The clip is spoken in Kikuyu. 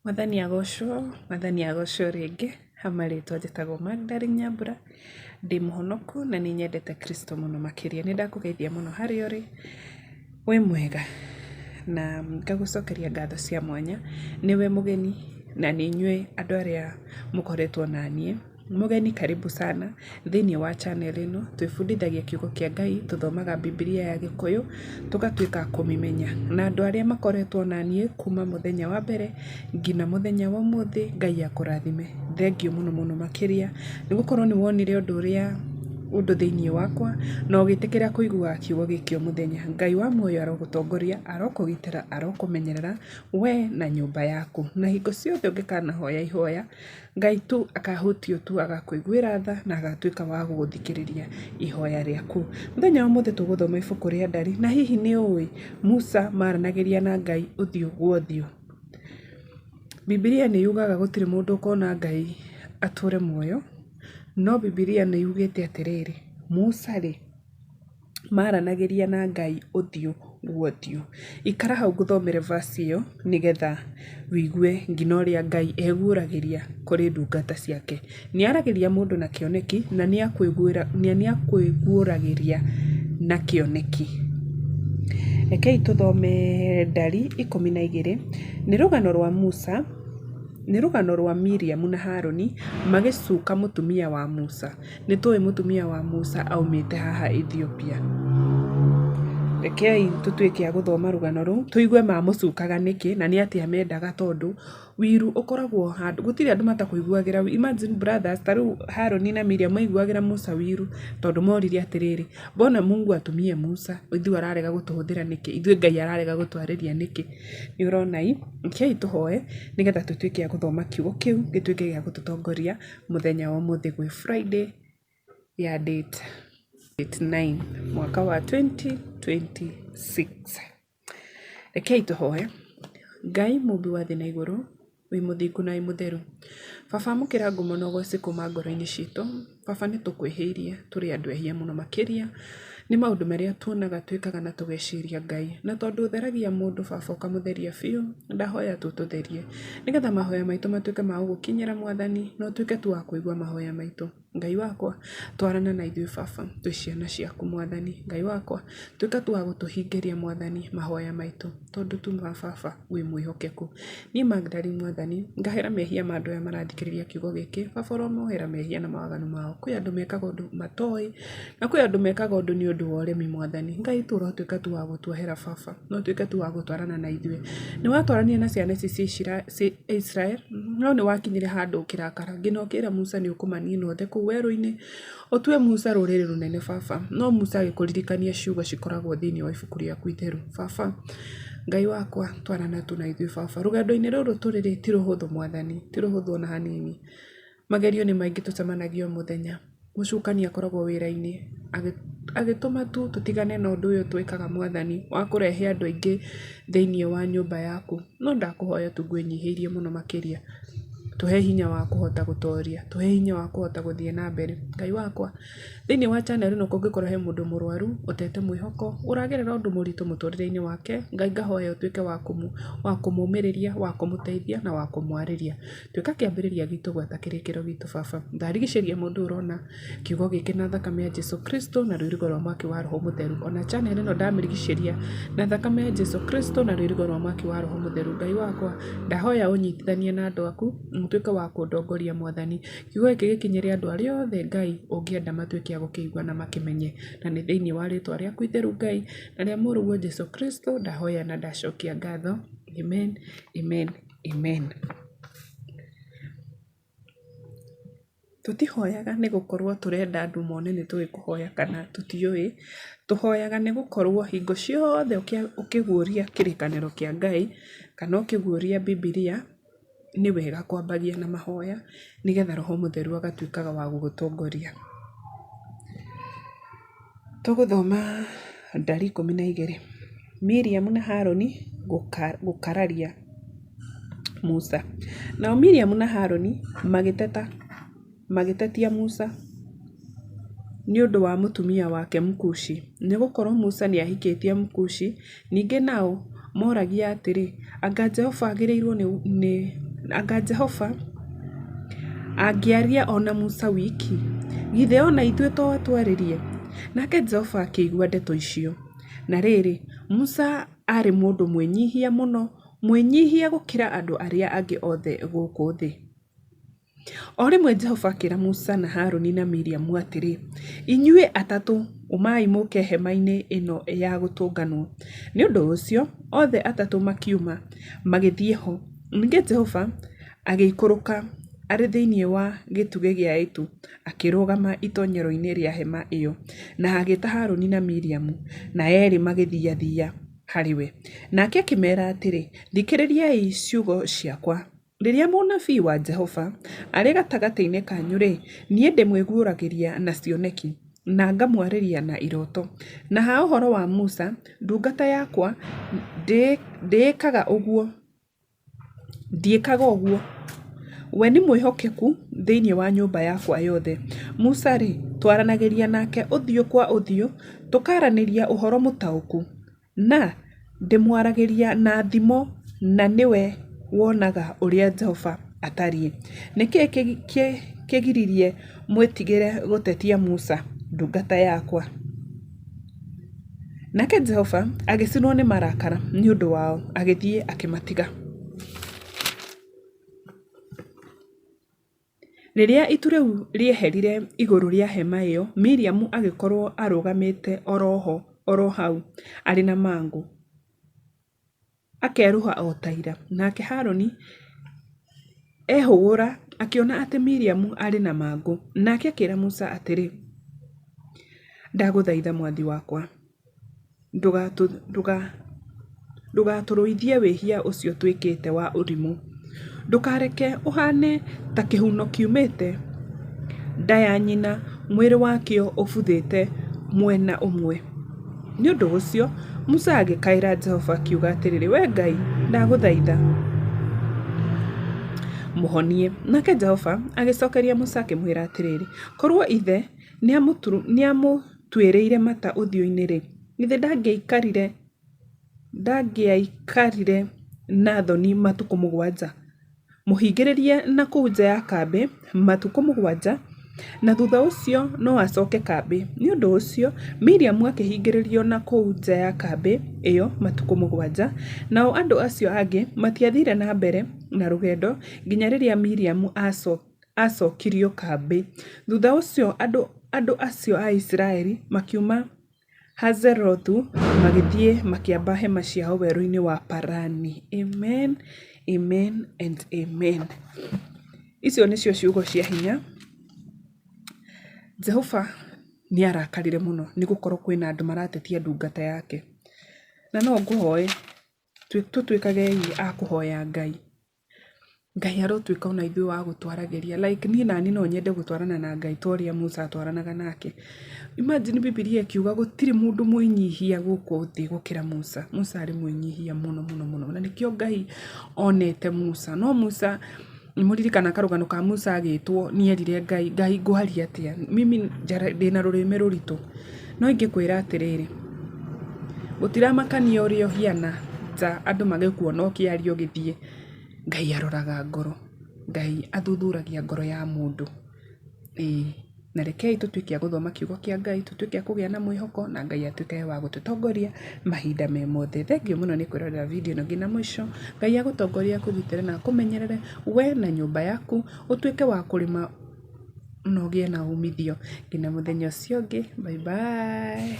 Mwathani agocwo rĩngĩ hamarĩtwo njĩtagwo Magdalene Nyambura, ndĩ mũhonoku na nĩ nyendete Kristo mũno makĩria. Nĩ ndakũgeithia mũno harĩa ũrĩ, wĩ mwega na ngagũcokeria ngatho cia mwanya. Nĩwe mũgeni na nĩ inyuĩ andũ arĩa mũkoretwo naniĩ. Mũgeni karibu sana thĩinĩ wa channel ĩno. Twĩbundithagia kiugo kĩa Ngai, tũthomaga Biblia ya Gĩkũyũ, tũgatuĩka kũmĩmenya. Na andũ arĩa makoretwo naniĩ kuma mũthenya wa mbere nginya mũthenya wa ũmũthĩ, Ngai akũrathime. Thengiũ mũno mũno makĩria nĩ gũkorwo nĩ wonire ũndũ thĩinĩ wakwa na ũgĩtĩkĩra kũigua kiugo gĩkĩ mũthenya. Ngai wa muoyo arogũtongoria, arokũgitĩra, arokũmenyerera we na nyũmba yaku. Na hingo ciothe ũngĩkanahoya ihoya, Ngai tu akahutio tu agakũiguĩra tha na agatuĩka wa gũgũthikĩrĩria ihoya rĩaku. Mũthenya wa ũmũthĩ tũgũthoma ibuku rĩa Ndari, na hihi nĩ ũĩ Musa maranagĩria na Ngai ũthiũ gwa ũthiũ. Biblia nĩ yugaga gũtirĩ mũndũ ũkona Ngai atũre muoyo, no Biblia nĩ yugĩte atĩrĩrĩ, Musa rĩ maranagĩria na Ngai ũthiũ gwa ũthiũ. Ikara hau ngũthomere verse ĩyo nĩgetha wigue ngina ũrĩa Ngai eguũragĩria kũrĩ ndungata ciake. Nĩ aragĩria mũndũ na kĩoneki na nĩ akwĩguũragĩria na kĩoneki. Rekei tũthome Ndari 12. Nĩ rũgano rwa Musa, nĩ rũgano rwa Miriam na Harũni magĩcuka mũtumia wa Musa. Nĩ tũĩ mũtumia wa Musa aumĩte haha Ethiopia. Rekei tũtuĩke a gũthoma rũgano rũu, tũigue mamũcukaga nĩkĩ na nĩ atĩa mendaga, tondũ wiru ũkoragwo handũ, gũtirĩ andũ matakũiguagĩra. Imagine brothers, tarĩu Harũni na Miriam maiguagĩra Musa wiru tondũ morire atĩrĩrĩ, mbona Mungu atumie Musa, ithuĩ ararega gũtũhũthĩra nĩkĩ, ithuĩ Ngai ararega gũtwarĩria nĩkĩ? Nĩ ũrona rekei tũhoe nĩgetha tũtuĩke a gũthoma kiugo kĩu gĩtuĩke gĩa gũtũtongoria mũthenya wa ũmũthĩ gwĩ Friday ya date 9 mwaka wa 2026. Rekei tũhoe. Ngai mũmbi wa thĩ na igũrũ, wĩ mũthingu na wĩ mũtheru, Baba mũkĩra ngumo na ũgooci kuma ngoro-inĩ citũ. Baba nĩ tũkwĩhĩirie tũrĩ andũ ehia mũno makĩria, nĩ maũndũ marĩa tuonaga twĩkaga na tũgeciria Ngai, na tondũ ũtheragia mũndũ Baba ũkamũtheria biũ, ndahoya tũtũtherie nĩgetha mahoya maitũ matuĩke ma gũgũkinyĩra Mwathani, na ũtuĩke tu wa kũigua mahoya maitũ. Ngai wakwa twarana na ithuĩ Baba, twĩ ciana ciaku Mwathani. Ngai wakwa tuĩka tu wa gũtũhingĩria Mwathani mahoya maitũ, tondũ tu Baba wĩ mwĩhokeku. Niĩ Magdalene Mwathani ngahera mehia ma andũ aya marathikĩrĩria kiugo gĩkĩ. Baba ũromohera mehia na mawaganu mao. Kwĩ andũ mekaga ũndũ matoĩ, na kwĩ andũ mekaga ũndũ nĩ ũndũ wa ũremi Mwathani. Ngai tu ũrotuĩka tu wa gũtuohera Baba, no tuĩke tu wa gũtwarana na ithuĩ. Nĩ watwarania na ciana ici cia Israel, no nĩ wakinyire handũ ũkĩrakara nginya ũkĩra Musa nĩ ũkũmanina othe kũu werũ-inĩ, ũtue Musa rũrĩrĩ rũnene Baba. No Musa agĩkũririkania ciugo cikoragwo thĩinĩ wa ibuku rĩaku itheru. Baba Ngai wakwa twarana tu na ithuĩ Baba. Rũgendo-inĩ rũrũ tũrĩ ti rũhũthũ Mwathani, ti rũhũthũ ona hanini. Magerio nĩ maingĩ tũcemanagia mũthenya. Mũcukani akoragwo wĩra-inĩ agĩtũma tu tũtigane na ũndũ ũyũ twĩkaga Mwathani wa kũrehe andũ aingĩ thĩinĩ wa nyũmba yaku. No ndakũhoya tu ngwĩnyihĩirie mũno makĩria, tũhe hinya wa kũhota gũtooria, tũhe hinya wa kũhota gũthiĩ na mbere. Ngai wakwa thĩinĩ wa channel ĩno kũngĩkorwo he mũndũ mũrwaru, ũtete mwĩhoko, ũragerera ũndũ mũritũ mũtũrĩre-inĩ wake, Ngai ngahoya ũtuĩke wa kũmũmĩrĩria, wa kũmũteithia na wa kũmwarĩria. Tuĩka kĩambĩrĩria gitũ gwata kĩrĩkĩro gitũ Baba. Ndarigicĩria mũndũ ũrona kiugo gĩkĩ na thakame ya Jesũ Kristo na rũirigo rwa mwaki wa Roho Mũtheru. Ona channel ĩno ndamirigicĩria na thakame ya Jesũ Kristo na rũirigo rwa mwaki wa Roho Mũtheru. Ngai wakwa ndahoya ũnyitithanie na andũ aku, ũtuĩke wa kũndongoria Mwathani. Kiugo gĩkĩ gĩkinyĩre andũ arĩa othe Ngai ũngĩenda matuĩke a gũkĩigua na makĩmenye, na nĩ thĩinĩ wa rĩĩtwa rĩaku itheru Ngai na rĩa mũrũguo Jesũ Kristo ndahoya na ndacokia ngatho. Amen, amen, amen. Tũtihoyaga nĩ gũkorwo tũrenda andũ mone nĩ tũĩ kũhoya kana tũtiũĩ. Tũhoyaga nĩ gũkorwo hingo ciothe ũkĩguũria kĩrĩkanĩro kĩa Ngai kana ũkĩguũria Biblia, nĩ wega kwambagia na mahoya nĩgetha Roho Mũtheru agatuĩkaga wa gũgũtongoria. Tũgũthoma Ndari 12. Miriam na Harũni gũkararia Musa. Nao Miriam na Harũni magĩtetia Musa nĩ ũndũ wa mũtumia wake Mkushi, nĩ gũkorwo Musa nĩ ahikĩtie Mkushi. Ningĩ nao moragia atĩrĩ, anga Jehova agĩrĩirwo anga Jehova angĩaria ona Musa wiki, githe ona ithuĩ to atwarĩrie. Nake Jehova akĩigua ndeto icio. Na rĩrĩ, Musa arĩ mũndũ mwĩnyihia mũno, mwĩnyihia gũkĩra andũ arĩa angĩ othe gũkũ thĩ. O rĩmwe Jehova akĩra Musa na Harũni na Miriamu atĩrĩ, inyuĩ atatũ umai mũke hema-inĩ ĩno ya gũtũnganwo. Nĩ ũndũ ũcio othe atatũ makiuma magĩthiĩ ho. Ningĩ Jehova agĩikũrũka arĩ thĩinĩ wa gĩtugĩ gĩa itu, akĩrũgama itonyero-inĩ rĩa hema ĩyo, na agĩta Harũni na Miriamu, na erĩ magĩthiathia harĩwe. Nake akĩmera atĩrĩ, thikĩrĩriai ciugo ciakwa. Rĩrĩa mũnabii wa Jehova arĩ gatagatĩ-inĩ kanyu-rĩ, niĩ ndĩmwĩguũragĩria na cioneki, na ngamwarĩria na iroto. Na ha ũhoro wa Musa, ndungata yakwa, ndiĩkaga ũguo. We nĩ mwĩhokeku thĩinĩ wa nyũmba yakwa yothe. Musa-rĩ, twaranagĩria nake ũthiũ kwa ũthiũ, tũkaranĩria ũhoro mũtaũku, na ndĩmwaragĩria na thimo, na nĩwe wonaga ũrĩa Jehova atariĩ. Nĩkĩĩ kĩgiririe mwĩtigĩre gũtetia Musa ndungata yakwa? Nake Jehova agĩcinwo nĩ marakara nĩ ũndũ wao, agĩthiĩ akĩmatiga. Rĩrĩa itu rĩu rĩeherire igũrũ rĩa hema ĩyo, Miriamu agĩkorwo arũgamĩte oro hau arĩ na mangũ, akerũha o ta ira. Nake Harũni ehũgũra akĩona atĩ Miriamu arĩ na mangũ, nake akĩra Musa atĩrĩ, ndagũthaitha mwathi wakwa, ndũgatũrũithie wĩhia ũcio twĩkĩte wa ũrimũ. Ndũkareke ũhane ta kĩhuno kiumĩte nda ya nyina, mwĩrĩ wakĩo ũbuthĩte mwena ũmwe. Nĩ ũndũ ũcio Musa agĩkaĩra Jehova akiuga atĩrĩrĩ, we Ngai, ndagũthaitha mũhonie. Nake Jehova agĩcokeria Musa akĩmwĩra atĩrĩrĩ, korwo ithe nĩamũtuĩrĩire mata ũthiũ-inĩ-rĩ, githĩ ndangĩaikarire na thoni matukũ 7? Mũhingĩrĩrie na kũu nja ya kambĩ matukũ 7, na thutha ũcio no acoke kambĩ. Nĩ ũndũ ũcio Miriamu akĩhingĩrĩrio na kũu nja ya kambĩ ĩyo matukũ 7, nao andũ acio angĩ matiathire na mbere na rũgendo nginya rĩrĩa Miriamu acokirio kambĩ. Thutha ũcio andũ acio a Isiraeli makiuma Hazerothu magĩthiĩ makĩamba hema ciao werũ-inĩ wa Parani. Amen, amen and amen. Icio nĩcio ciugo cia hinya. Jehova nĩ arakarire mũno nĩ gũkorwo kwĩna andũ maratetia ndungata yake. Na no ngũhoe tũtuĩkagei a kũhoya Ngai. Ngai arotwĩka ona ithuĩ wa gũtwaragĩria. Like niĩ nani no nyende gũtwarana na Ngai ta ũrĩa Musa atwaranaga nake. Imagine Bibilia ikiuga gũtirĩ mũndũ mwĩnyihia gũkũ thĩ gũkĩra Musa. Musa arĩ mwĩnyihia mũno. Na nĩkĩo Ngai onete Musa. No Musa mũririkana karũgano ka Musa agĩtwo nĩerire Ngai ngũharia atĩa? Mimi ndĩna rũrĩmĩ rũritũ. No ingĩkwĩra atĩrĩrĩ, gũtiramakania ũrĩa ũhiana nja andũ magĩkuona ũkĩaria ũgĩthiĩ. Ngai aroraga ngoro. Ngai athuthuragia ngoro ya mũndũ. Na rekei tũtuĩke a gũthoma kiugo kĩa Ngai, tũtuĩke a kũgĩa na mwĩhoko, na Ngai atuĩke wa gũtũtongoria mahinda me mothe. Thengio mũno nĩ kwĩrorera video ĩno nginya mũico. Ngai agũtongoria, akũgitĩre na akũmenyerere we na nyũmba yaku, ũtuĩke wa kũrĩma na ũgĩe na umithio. Nginya mũthenya ũcio ũngĩ. Bye bye.